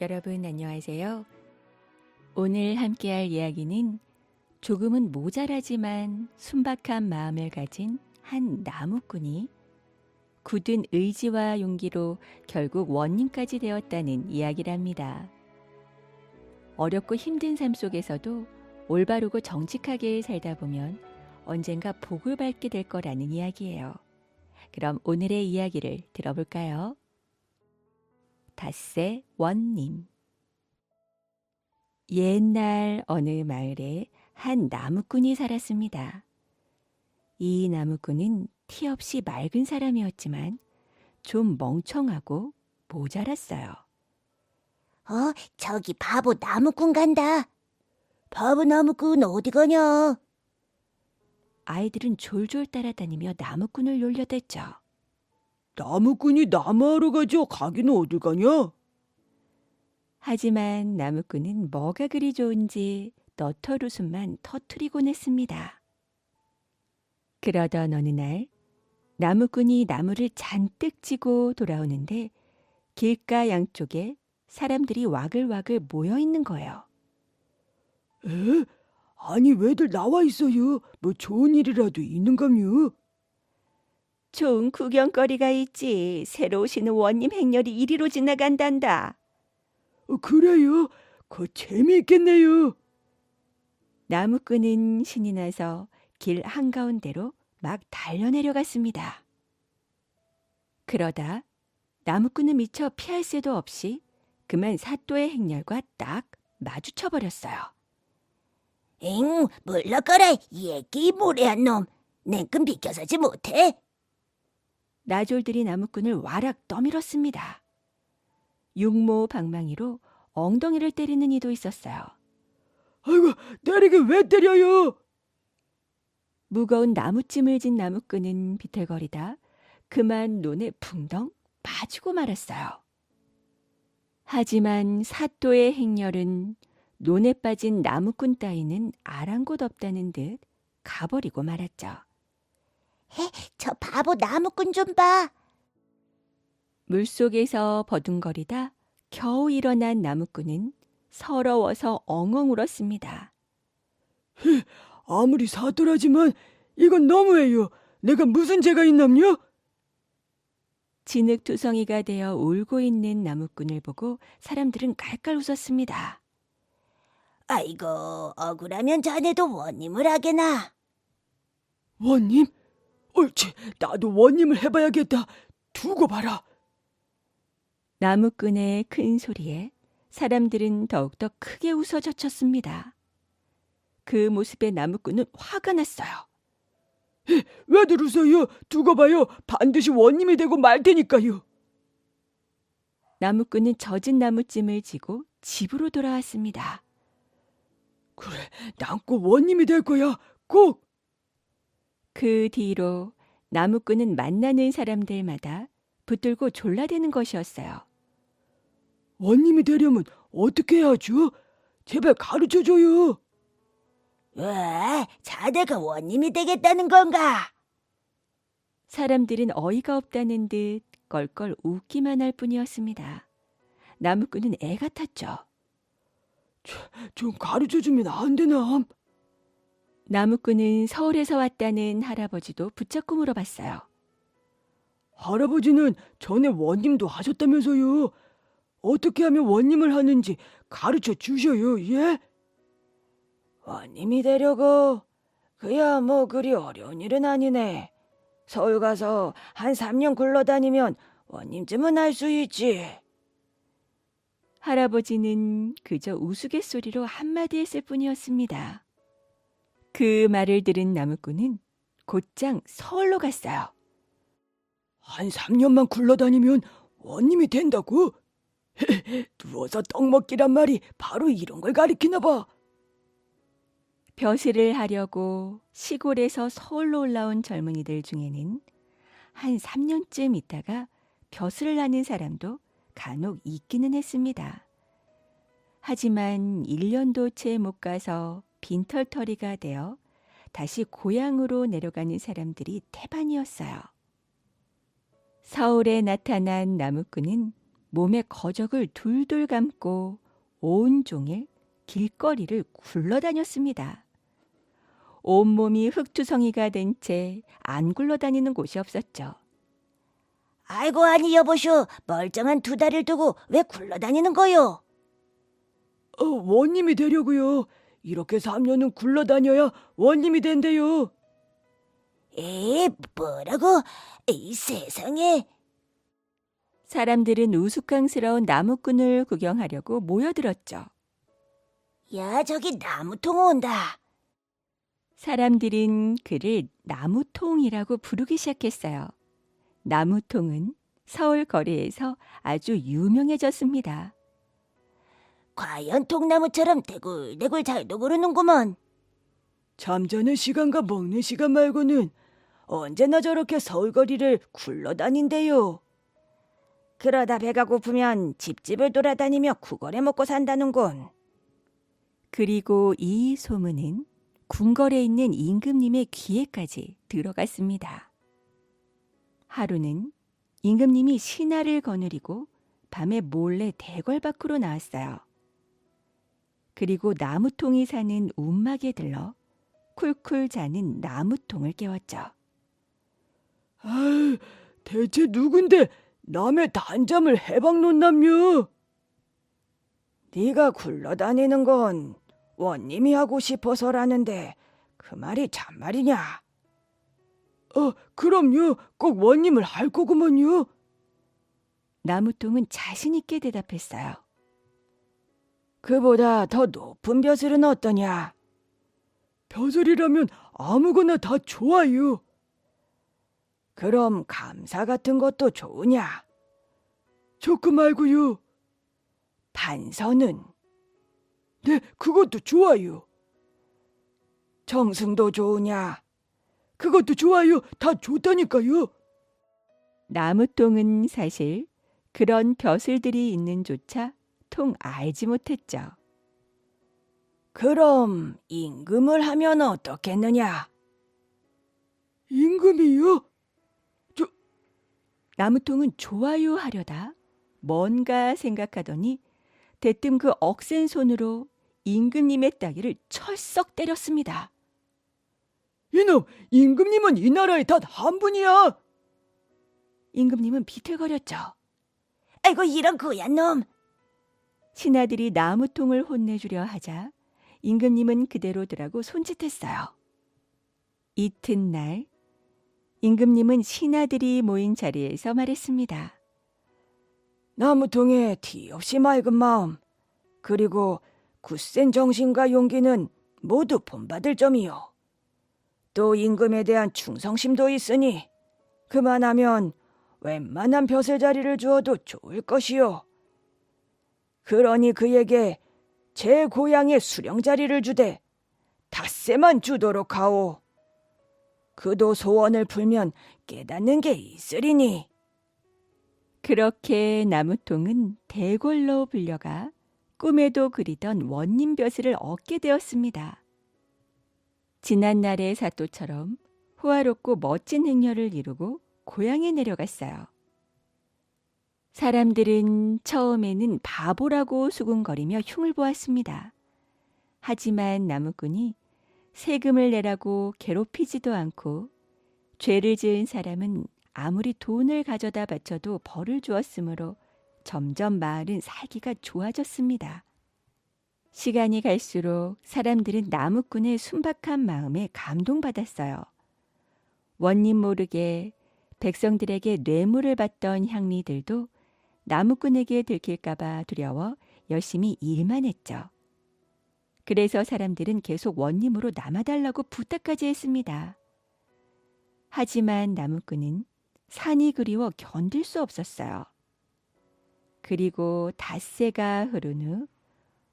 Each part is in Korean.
여러분 안녕하세요. 오늘 함께할 이야기는 조금은 모자라지만 순박한 마음을 가진 한 나무꾼이 굳은 의지와 용기로 결국 원님까지 되었다는 이야기랍니다. 어렵고 힘든 삶 속에서도 올바르고 정직하게 살다 보면 언젠가 복을 받게 될 거라는 이야기예요. 그럼 오늘의 이야기를 들어볼까요? 닷새 원님. 옛날 어느 마을에 한 나무꾼이 살았습니다. 이 나무꾼은 티 없이 맑은 사람이었지만 좀 멍청하고 모자랐어요. 저기 바보 나무꾼 간다. 바보 나무꾼 어디 가냐? 아이들은 졸졸 따라다니며 나무꾼을 놀려댔죠. 나무꾼이 나무하러 가죠. 가기는 어딜 가냐? 하지만 나무꾼은 뭐가 그리 좋은지 너털 웃음만 터뜨리곤 했습니다. 그러던 어느 날 나무꾼이 나무를 잔뜩 지고 돌아오는데 길가 양쪽에 사람들이 와글와글 모여 있는 거예요. 에? 아니 왜들 나와 있어요? 뭐 좋은 일이라도 있는감요? 좋은 구경거리가 있지. 새로 오시는 원님 행렬이 이리로 지나간단다. 그래요? 그 재미있겠네요. 나무꾼은 신이 나서 길 한가운데로 막 달려내려갔습니다. 그러다 나무꾼은 미처 피할 새도 없이 그만 사또의 행렬과 딱 마주쳐버렸어요. 엥, 물러거라, 이 애기 모래한 놈. 냉큼 비켜서지 못해? 나졸들이 나무꾼을 와락 떠밀었습니다. 육모방망이로 엉덩이를 때리는 이도 있었어요. 아이고 때리게 왜 때려요? 무거운 나무찜을 진 나무꾼은 비틀거리다 그만 논에 붕덩 빠지고 말았어요. 하지만 사또의 행렬은 논에 빠진 나무꾼 따위는 아랑곳 없다는 듯 가버리고 말았죠. 저 바보 나무꾼 좀 봐. 물속에서 버둥거리다 겨우 일어난 나무꾼은 서러워서 엉엉 울었습니다. 아무리 사또라지만 이건 너무해요. 내가 무슨 죄가 있남요? 진흙투성이가 되어 울고 있는 나무꾼을 보고 사람들은 깔깔 웃었습니다. 아이고, 억울하면 자네도 원님을 하게나. 원님? 옳지, 나도 원님을 해봐야겠다. 두고 봐라. 나무꾼의 큰 소리에 사람들은 더욱더 크게 웃어 젖혔습니다. 그 모습에 나무꾼은 화가 났어요. 왜들 웃어요? 두고 봐요. 반드시 원님이 되고 말 테니까요. 나무꾼은 젖은 나무찜을 지고 집으로 돌아왔습니다. 그래, 난 꼭 원님이 될 거야. 꼭. 그 뒤로 나무꾼은 만나는 사람들마다 붙들고 졸라대는 것이었어요. 원님이 되려면 어떻게 해야죠? 제발 가르쳐줘요. 왜? 자네가 원님이 되겠다는 건가? 사람들은 어이가 없다는 듯 껄껄 웃기만 할 뿐이었습니다. 나무꾼은 애 같았죠. 좀 가르쳐주면 안 되나? 나무꾼은 서울에서 왔다는 할아버지도 붙잡고 물어봤어요. 할아버지는 전에 원님도 하셨다면서요. 어떻게 하면 원님을 하는지 가르쳐 주셔요, 예? 원님이 되려고? 그야 뭐 그리 어려운 일은 아니네. 서울 가서 한 3년 굴러다니면 원님쯤은 할 수 있지. 할아버지는 그저 우스갯소리로 한마디 했을 뿐이었습니다. 그 말을 들은 나무꾼은 곧장 서울로 갔어요. 한 3년만 굴러다니면 원님이 된다고? 누워서 떡 먹기란 말이 바로 이런 걸 가리키나 봐. 벼슬을 하려고 시골에서 서울로 올라온 젊은이들 중에는 한 3년쯤 있다가 벼슬을 하는 사람도 간혹 있기는 했습니다. 하지만 1년도 채 못 가서 빈털터리가 되어 다시 고향으로 내려가는 사람들이 태반이었어요. 서울에 나타난 나무꾼은 몸에 거적을 둘둘 감고 온종일 길거리를 굴러다녔습니다. 온몸이 흙투성이가 된 채 안 굴러다니는 곳이 없었죠. 아이고, 아니 여보쇼. 멀쩡한 두 다리를 두고 왜 굴러다니는 거요? 원님이 되려고요. 이렇게 3년은 굴러다녀야 원님이 된대요. 뭐라고? 이 세상에. 사람들은 우스꽝스러운 나무꾼을 구경하려고 모여들었죠. 야, 저기 나무통 온다. 사람들은 그를 나무통이라고 부르기 시작했어요. 나무통은 서울 거리에서 아주 유명해졌습니다. 과연 통나무처럼 대굴대굴 잘도 구르는구먼. 잠자는 시간과 먹는 시간 말고는 언제나 저렇게 서울거리를 굴러다닌대요. 그러다 배가 고프면 집집을 돌아다니며 구걸해 먹고 산다는군. 그리고 이 소문은 궁궐에 있는 임금님의 귀에까지 들어갔습니다. 하루는 임금님이 신하를 거느리고 밤에 몰래 대궐 밖으로 나왔어요. 그리고 나무통이 사는 움막에 들러 쿨쿨 자는 나무통을 깨웠죠. 아유, 대체 누군데 남의 단잠을 해박 놓남요? 네가 굴러다니는 건 원님이 하고 싶어서라는데 그 말이 참말이냐? 그럼요. 꼭 원님을 할 거구먼요. 나무통은 자신 있게 대답했어요. 그보다 더 높은 벼슬은 어떠냐? 벼슬이라면 아무거나 다 좋아요. 그럼 감사 같은 것도 좋으냐? 좋고 말고요. 반서는? 네, 그것도 좋아요. 정승도 좋으냐? 그것도 좋아요. 다 좋다니까요. 나무통은 사실 그런 벼슬들이 있는 조차 통 알지 못했죠. 그럼 임금을 하면 어떻겠느냐? 임금이요? 나무통은 좋아요 하려다 뭔가 생각하더니 대뜸 그 억센 손으로 임금님의 따귀를 철썩 때렸습니다. 이놈, 임금님은 이 나라의 단 한 분이야. 임금님은 비틀거렸죠. 아이고, 이런 고얀 놈. 신하들이 나무통을 혼내주려 하자 임금님은 그대로더라고 손짓했어요. 이튿날 임금님은 신하들이 모인 자리에서 말했습니다. 나무통의 티 없이 맑은 마음, 그리고 굳센 정신과 용기는 모두 본받을 점이요. 또 임금에 대한 충성심도 있으니 그만하면 웬만한 벼슬 자리를 주어도 좋을 것이요. 그러니 그에게 제 고향의 수령 자리를 주되 닷새만 주도록 하오. 그도 소원을 풀면 깨닫는 게 있으리니. 그렇게 나무통은 대궐로 불려가 꿈에도 그리던 원님 벼슬을 얻게 되었습니다. 지난날의 사또처럼 호화롭고 멋진 행렬을 이루고 고향에 내려갔어요. 사람들은 처음에는 바보라고 수군거리며 흉을 보았습니다. 하지만 나무꾼이 세금을 내라고 괴롭히지도 않고 죄를 지은 사람은 아무리 돈을 가져다 바쳐도 벌을 주었으므로 점점 마을은 살기가 좋아졌습니다. 시간이 갈수록 사람들은 나무꾼의 순박한 마음에 감동받았어요. 원님 모르게 백성들에게 뇌물을 받던 향리들도 나무꾼에게 들킬까봐 두려워 열심히 일만 했죠. 그래서 사람들은 계속 원님으로 남아달라고 부탁까지 했습니다. 하지만 나무꾼은 산이 그리워 견딜 수 없었어요. 그리고 닷새가 흐른 후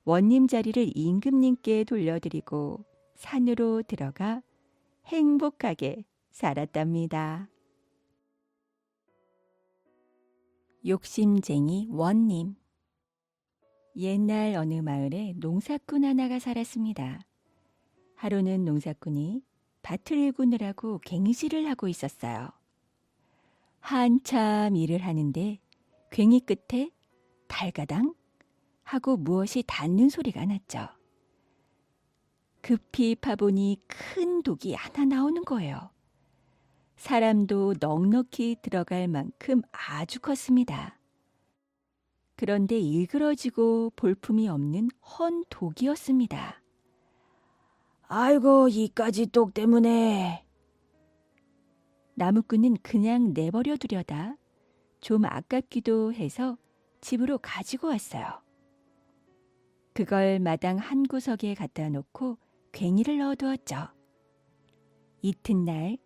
원님 자리를 임금님께 돌려드리고 산으로 들어가 행복하게 살았답니다. 욕심쟁이 원님. 옛날 어느 마을에 농사꾼 하나가 살았습니다. 하루는 농사꾼이 밭을 일구느라고 갱시를 하고 있었어요. 한참 일을 하는데 괭이 끝에 달가당 하고 무엇이 닿는 소리가 났죠. 급히 파보니 큰 독이 하나 나오는 거예요. 사람도 넉넉히 들어갈 만큼 아주 컸습니다. 그런데 일그러지고 볼품이 없는 헌 독이었습니다. 아이고, 이까지 독 때문에. 나무꾼은 그냥 내버려 두려다 좀 아깝기도 해서 집으로 가지고 왔어요. 그걸 마당 한 구석에 갖다 놓고 괭이를 넣어두었죠. 이튿날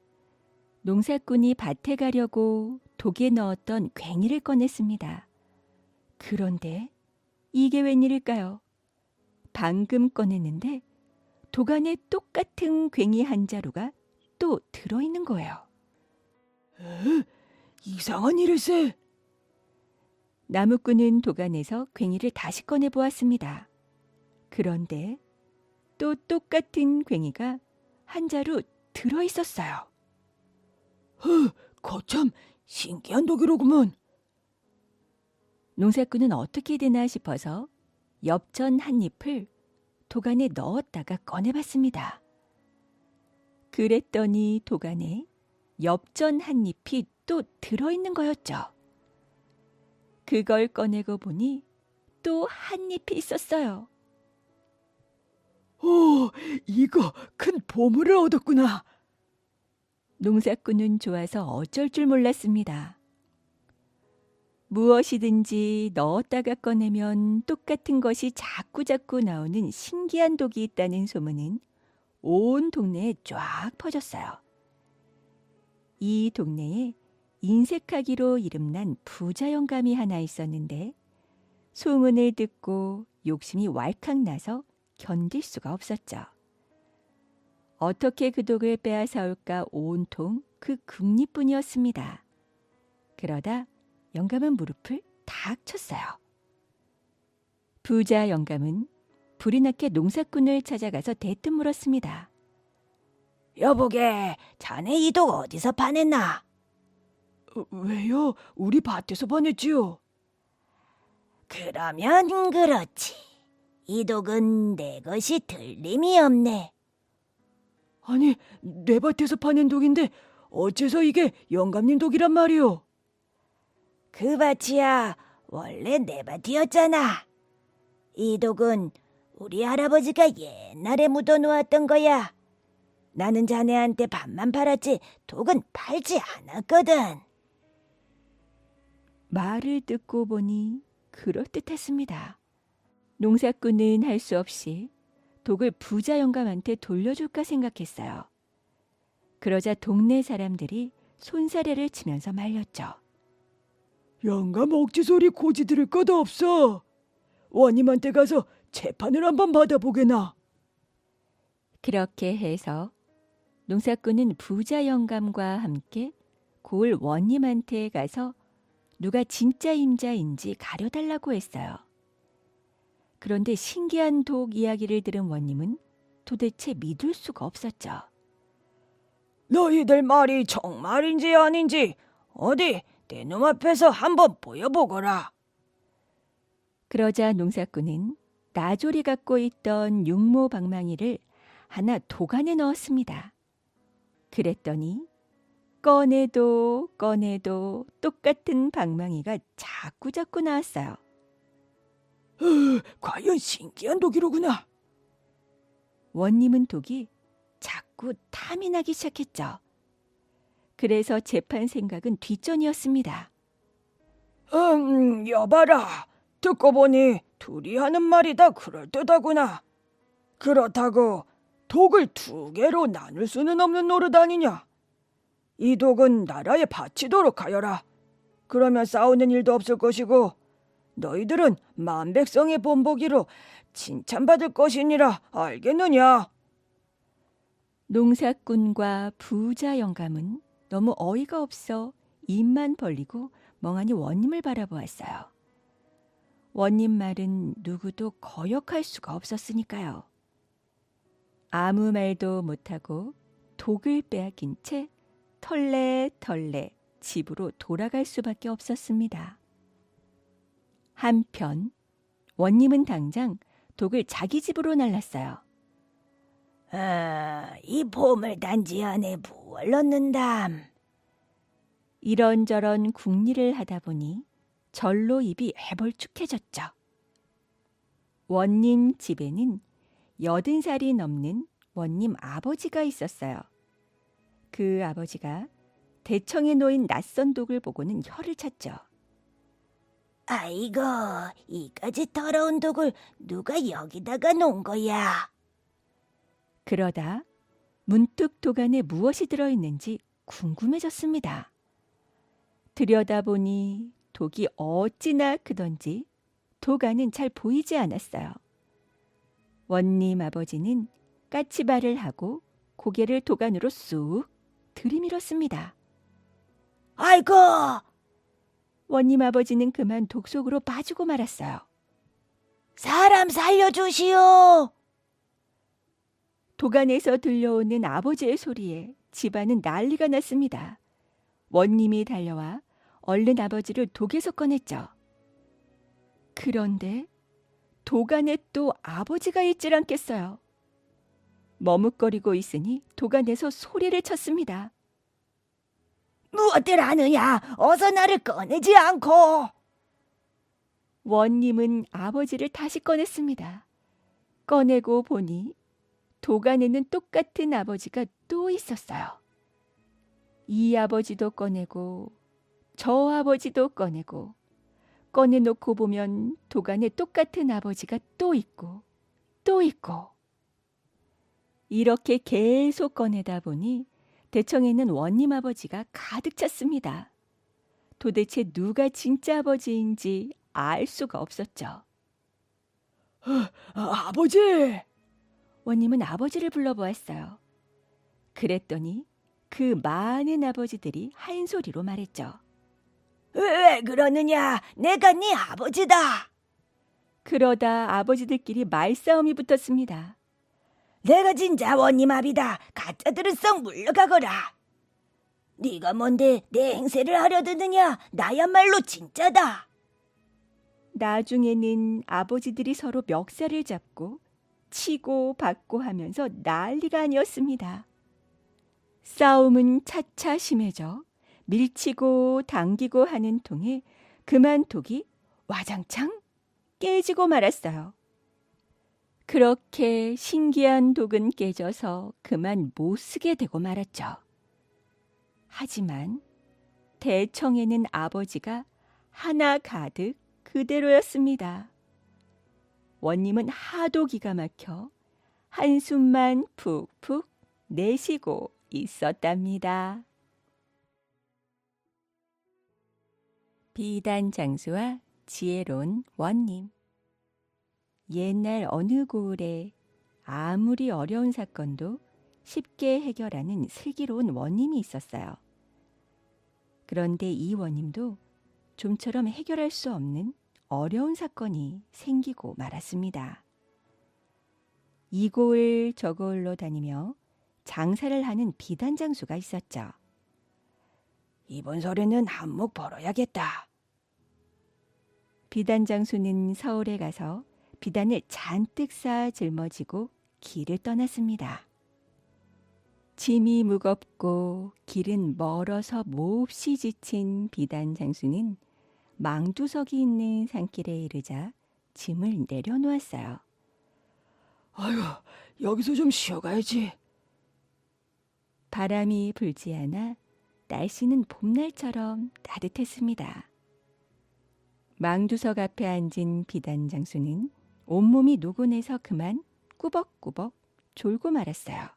농사꾼이 밭에 가려고 독에 넣었던 괭이를 꺼냈습니다. 그런데 이게 웬일일까요? 방금 꺼냈는데 독 안에 똑같은 괭이 한 자루가 또 들어있는 거예요. 이상한 일일세. 나무꾼은 독 안에서 괭이를 다시 꺼내 보았습니다. 그런데 또 똑같은 괭이가 한 자루 들어있었어요. 거참 신기한 독이로구먼. 농사꾼은 어떻게 되나 싶어서 엽전 한 잎을 독 안에 넣었다가 꺼내봤습니다. 그랬더니 독 안에 엽전 한 잎이 또 들어있는 거였죠. 그걸 꺼내고 보니 또 한 잎이 있었어요. 오, 이거 큰 보물을 얻었구나. 농사꾼은 좋아서 어쩔 줄 몰랐습니다. 무엇이든지 넣었다가 꺼내면 똑같은 것이 자꾸자꾸 나오는 신기한 독이 있다는 소문은 온 동네에 쫙 퍼졌어요. 이 동네에 인색하기로 이름난 부자 영감이 하나 있었는데 소문을 듣고 욕심이 왈칵 나서 견딜 수가 없었죠. 어떻게 그 독을 빼앗아올까 온통 그 금리뿐이었습니다. 그러다 영감은 무릎을 탁 쳤어요. 부자 영감은 불이 나게 농사꾼을 찾아가서 대뜸 물었습니다. 여보게, 자네 이 독 어디서 파냈나? 왜요? 우리 밭에서 파냈지요. 그러면 그렇지. 이 독은 내 것이 틀림이 없네. 아니, 내 밭에서 파낸 독인데 어째서 이게 영감님 독이란 말이오? 그 밭이야 원래 내 밭이었잖아. 이 독은 우리 할아버지가 옛날에 묻어놓았던 거야. 나는 자네한테 밭만 팔았지 독은 팔지 않았거든. 말을 듣고 보니 그럴듯했습니다. 농사꾼은 할 수 없이 독을 부자 영감한테 돌려줄까 생각했어요. 그러자 동네 사람들이 손사래를 치면서 말렸죠. 영감 억지 소리 고지 들을 것 없어. 원님한테 가서 재판을 한번 받아보게나. 그렇게 해서 농사꾼은 부자 영감과 함께 고을 원님한테 가서 누가 진짜 임자인지 가려달라고 했어요. 그런데 신기한 독 이야기를 들은 원님은 도대체 믿을 수가 없었죠. 너희들 말이 정말인지 아닌지 어디 내 눈앞에서 한번 보여보거라. 그러자 농사꾼은 나졸이 갖고 있던 육모 방망이를 하나 독 안에 넣었습니다. 그랬더니 꺼내도 꺼내도 똑같은 방망이가 자꾸자꾸 나왔어요. 과연 신기한 독이로구나. 원님은 독이 자꾸 탐이 나기 시작했죠. 그래서 재판 생각은 뒷전이었습니다. 여봐라. 듣고 보니 둘이 하는 말이 다 그럴듯하구나. 그렇다고 독을 두 개로 나눌 수는 없는 노릇 아니냐. 이 독은 나라에 바치도록 하여라. 그러면 싸우는 일도 없을 것이고 너희들은 만백성의 본보기로 칭찬받을 것이니라. 알겠느냐? 농사꾼과 부자 영감은 너무 어이가 없어 입만 벌리고 멍하니 원님을 바라보았어요. 원님 말은 누구도 거역할 수가 없었으니까요. 아무 말도 못하고 독을 빼앗긴 채 털레털레 집으로 돌아갈 수밖에 없었습니다. 한편 원님은 당장 독을 자기 집으로 날랐어요. 이 보물 단지 안에 무얼 넣는담? 이런저런 궁리를 하다 보니 절로 입이 해벌쭉해졌죠. 원님 집에는 80살이 넘는 원님 아버지가 있었어요. 그 아버지가 대청에 놓인 낯선 독을 보고는 혀를 찼죠. 아이고, 이까지 더러운 독을 누가 여기다가 놓은 거야? 그러다 문득 독 안에 무엇이 들어있는지 궁금해졌습니다. 들여다보니 독이 어찌나 크던지 독 안은 잘 보이지 않았어요. 원님 아버지는 까치발을 하고 고개를 독 안으로 쑥 들이밀었습니다. 아이고, 원님 아버지는 그만 독 속으로 빠지고 말았어요. 사람 살려주시오. 독 안에서 들려오는 아버지의 소리에 집안은 난리가 났습니다. 원님이 달려와 얼른 아버지를 독에서 꺼냈죠. 그런데 독 안에 또 아버지가 있질 않겠어요. 머뭇거리고 있으니 독 안에서 소리를 쳤습니다. 무엇들 하느냐? 어서 나를 꺼내지 않고. 원님은 아버지를 다시 꺼냈습니다. 꺼내고 보니 독 안에는 똑같은 아버지가 또 있었어요. 이 아버지도 꺼내고 저 아버지도 꺼내고 꺼내놓고 보면 독 안에 똑같은 아버지가 또 있고 또 있고 이렇게 계속 꺼내다 보니 대청에는 원님 아버지가 가득 찼습니다. 도대체 누가 진짜 아버지인지 알 수가 없었죠. 아버지! 원님은 아버지를 불러보았어요. 그랬더니 그 많은 아버지들이 한 소리로 말했죠. 왜 그러느냐? 내가 네 아버지다. 그러다 아버지들끼리 말싸움이 붙었습니다. 내가 진짜 원님 아비다. 가짜들은 썩 물러가거라. 네가 뭔데 내 행세를 하려 드느냐? 나야말로 진짜다. 나중에는 아버지들이 서로 멱살을 잡고 치고 받고 하면서 난리가 아니었습니다. 싸움은 차차 심해져 밀치고 당기고 하는 통에 그만 독이 와장창 깨지고 말았어요. 그렇게 신기한 독은 깨져서 그만 못 쓰게 되고 말았죠. 하지만 대청에는 아버지가 하나 가득 그대로였습니다. 원님은 하도 기가 막혀 한숨만 푹푹 내쉬고 있었답니다. 비단장수와 지혜로운 원님. 옛날 어느 고을에 아무리 어려운 사건도 쉽게 해결하는 슬기로운 원님이 있었어요. 그런데 이 원님도 좀처럼 해결할 수 없는 어려운 사건이 생기고 말았습니다. 이 고을 저 고을로 다니며 장사를 하는 비단장수가 있었죠. 이번 설에는 한몫 벌어야겠다. 비단장수는 서울에 가서 비단을 잔뜩 쌓아 짊어지고 길을 떠났습니다. 짐이 무겁고 길은 멀어서 몹시 지친 비단장수는 망두석이 있는 산길에 이르자 짐을 내려놓았어요. 아유, 여기서 좀 쉬어가야지. 바람이 불지 않아 날씨는 봄날처럼 따뜻했습니다. 망두석 앞에 앉은 비단장수는 온몸이 노곤해서 그만 꾸벅꾸벅 졸고 말았어요.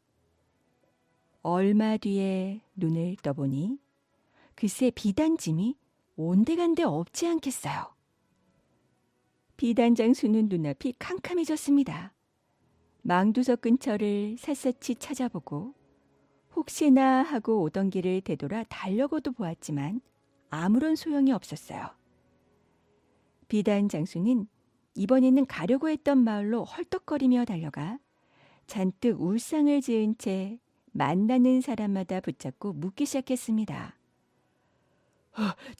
얼마 뒤에 눈을 떠보니 글쎄 비단짐이 온데간데 없지 않겠어요. 비단장수는 눈앞이 캄캄해졌습니다. 망두석 근처를 샅샅이 찾아보고 혹시나 하고 오던 길을 되돌아 달려고도 보았지만 아무런 소용이 없었어요. 비단장수는 이번에는 가려고 했던 마을로 헐떡거리며 달려가 잔뜩 울상을 지은 채 만나는 사람마다 붙잡고 묻기 시작했습니다.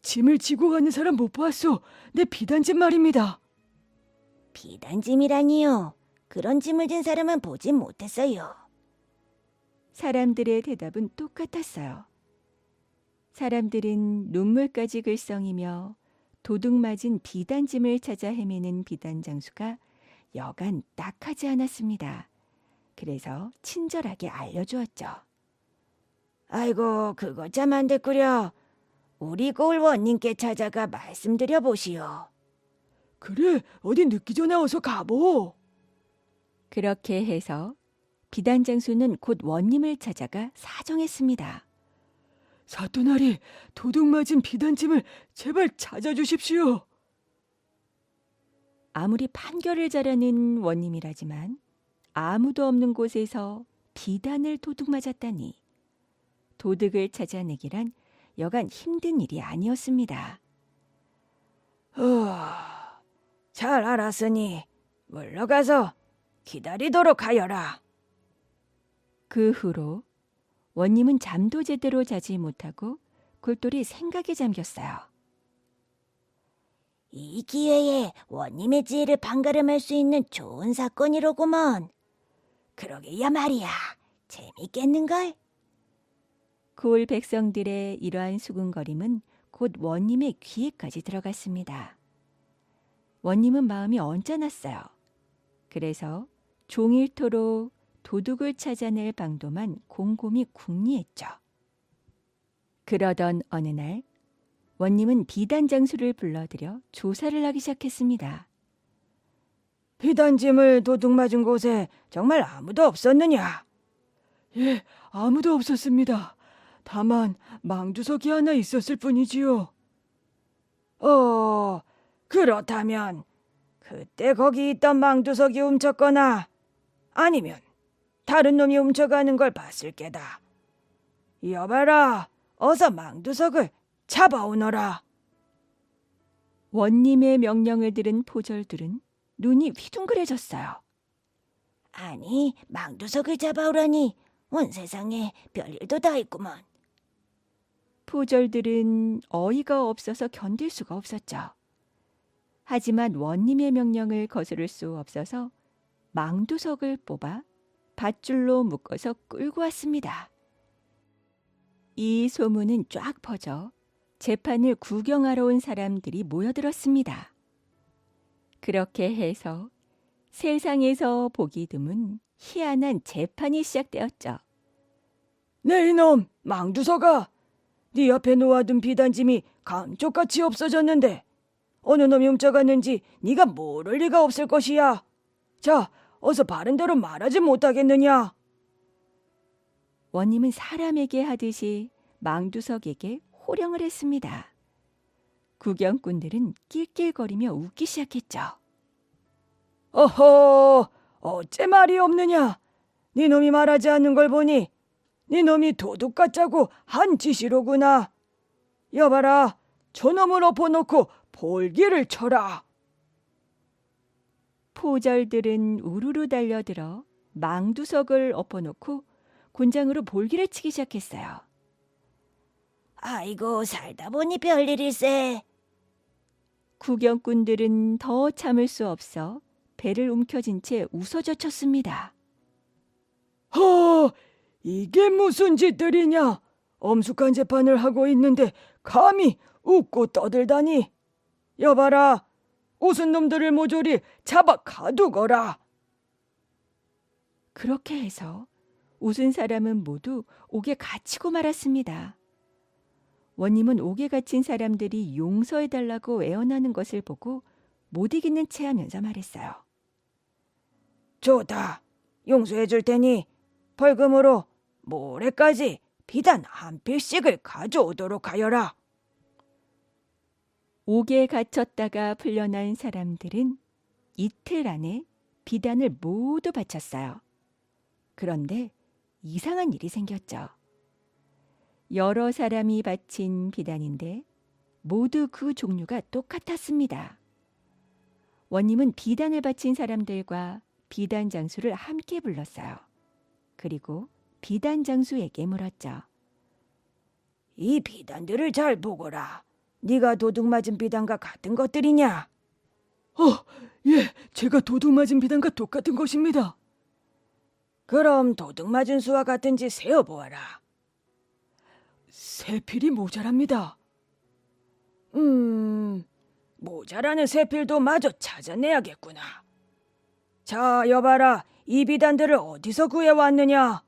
짐을 지고 가는 사람 못 봤소. 내 비단짐 말입니다. 비단짐이라니요. 그런 짐을 진 사람은 보진 못했어요. 사람들의 대답은 똑같았어요. 사람들은 눈물까지 글썽이며 도둑 맞은 비단짐을 찾아 헤매는 비단 장수가 여간 딱하지 않았습니다. 그래서 친절하게 알려주었죠. 아이고, 그거 참 안 됐구려. 우리 고을 원님께 찾아가 말씀드려 보시오. 그래, 어디 늦기 전에 어서 가보. 그렇게 해서 비단 장수는 곧 원님을 찾아가 사정했습니다. 사또나리, 도둑 맞은 비단짐을 제발 찾아주십시오. 아무리 판결을 잘하는 원님이라지만 아무도 없는 곳에서 비단을 도둑 맞았다니 도둑을 찾아내기란 여간 힘든 일이 아니었습니다. 잘 알았으니 물러가서 기다리도록 하여라. 그 후로 원님은 잠도 제대로 자지 못하고 골똘히 생각에 잠겼어요. 이 기회에 원님의 지혜를 판가름할 수 있는 좋은 사건이로구먼. 그러게야 말이야. 재밌겠는걸? 고을 백성들의 이러한 수군거림은 곧 원님의 귀에까지 들어갔습니다. 원님은 마음이 언짢았어요. 그래서 종일토록 도둑을 찾아낼 방도만 곰곰이 궁리했죠. 그러던 어느 날 원님은 비단 장수를 불러들여 조사를 하기 시작했습니다. 비단짐을 도둑 맞은 곳에 정말 아무도 없었느냐? 예, 아무도 없었습니다. 다만 망두석이 하나 있었을 뿐이지요. 그렇다면 그때 거기 있던 망두석이 훔쳤거나 아니면 다른 놈이 훔쳐가는 걸 봤을 게다. 여봐라, 어서 망두석을 잡아오너라. 원님의 명령을 들은 포졸들은 눈이 휘둥그레졌어요. 아니, 망두석을 잡아오라니. 온 세상에 별일도 다 있구먼. 포졸들은 어이가 없어서 견딜 수가 없었죠. 하지만 원님의 명령을 거스를 수 없어서 망두석을 뽑아 밧줄로 묶어서 끌고 왔습니다. 이 소문은 쫙 퍼져 재판을 구경하러 온 사람들이 모여들었습니다. 그렇게 해서 세상에서 보기 드문 희한한 재판이 시작되었죠. 네 이놈 망두석아, 네 옆에 놓아둔 비단짐이 감쪽같이 없어졌는데 어느 놈이 훔쳐갔는지 네가 모를 리가 없을 것이야. 자, 어서 바른 대로 말하지 못하겠느냐? 원님은 사람에게 하듯이 망두석에게 호령을 했습니다. 구경꾼들은 낄낄거리며 웃기 시작했죠. 어허, 어째 말이 없느냐? 네 놈이 말하지 않는 걸 보니 네 놈이 도둑 같자고 한 짓이로구나. 여봐라, 저놈을 엎어놓고 볼기를 쳐라. 포졸들은 우르르 달려들어 망두석을 엎어놓고 곤장으로 볼기를 치기 시작했어요. 아이고, 살다 보니 별일일세. 구경꾼들은 더 참을 수 없어 배를 움켜쥔 채 웃어젖혔습니다. 이게 무슨 짓들이냐? 엄숙한 재판을 하고 있는데 감히 웃고 떠들다니. 여봐라, 웃은 놈들을 모조리 잡아 가두거라. 그렇게 해서 웃은 사람은 모두 옥에 갇히고 말았습니다. 원님은 옥에 갇힌 사람들이 용서해달라고 애원하는 것을 보고 못 이기는 체하면서 말했어요. 좋다. 용서해 줄 테니 벌금으로 모레까지 비단 한 필씩을 가져오도록 하여라. 옥에 갇혔다가 풀려난 사람들은 이틀 안에 비단을 모두 바쳤어요. 그런데 이상한 일이 생겼죠. 여러 사람이 바친 비단인데 모두 그 종류가 똑같았습니다. 원님은 비단을 바친 사람들과 비단 장수를 함께 불렀어요. 그리고 비단 장수에게 물었죠. 이 비단들을 잘 보거라. 네가 도둑 맞은 비단과 같은 것들이냐? 예, 제가 도둑 맞은 비단과 똑같은 것입니다. 그럼 도둑 맞은 수와 같은지 세어보아라. 세 필이 모자랍니다. 모자라는 세 필도 마저 찾아내야겠구나. 자, 여봐라. 이 비단들을 어디서 구해왔느냐?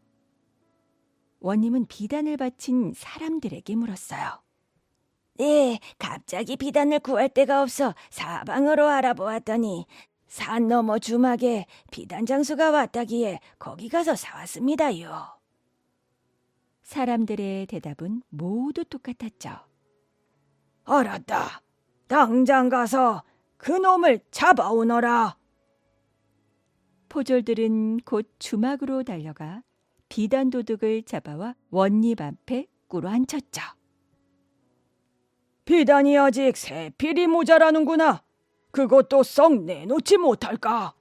원님은 비단을 바친 사람들에게 물었어요. 네, 갑자기 비단을 구할 데가 없어 사방으로 알아보았더니 산 너머 주막에 비단 장수가 왔다기에 거기 가서 사왔습니다요. 사람들의 대답은 모두 똑같았죠. 알았다. 당장 가서 그 놈을 잡아오너라. 포졸들은 곧 주막으로 달려가 비단 도둑을 잡아와 원님 앞에 꿇어앉혔죠. 비단이 아직 세 필이 모자라는구나. 그것도 썩 내놓지 못할까?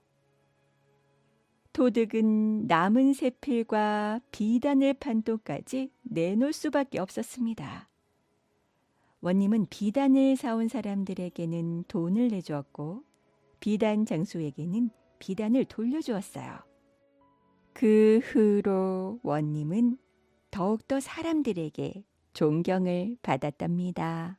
도둑은 남은 세필과 비단을 판 돈까지 내놓을 수밖에 없었습니다. 원님은 비단을 사온 사람들에게는 돈을 내주었고 비단 장수에게는 비단을 돌려주었어요. 그 후로 원님은 더욱더 사람들에게 존경을 받았답니다.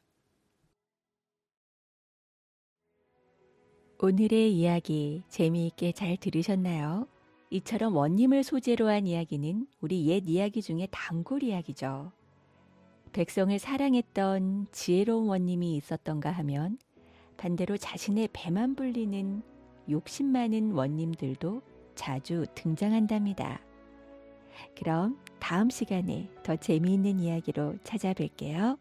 오늘의 이야기 재미있게 잘 들으셨나요? 이처럼 원님을 소재로 한 이야기는 우리 옛 이야기 중에 단골 이야기죠. 백성을 사랑했던 지혜로운 원님이 있었던가 하면 반대로 자신의 배만 불리는 욕심 많은 원님들도 자주 등장한답니다. 그럼 다음 시간에 더 재미있는 이야기로 찾아뵐게요.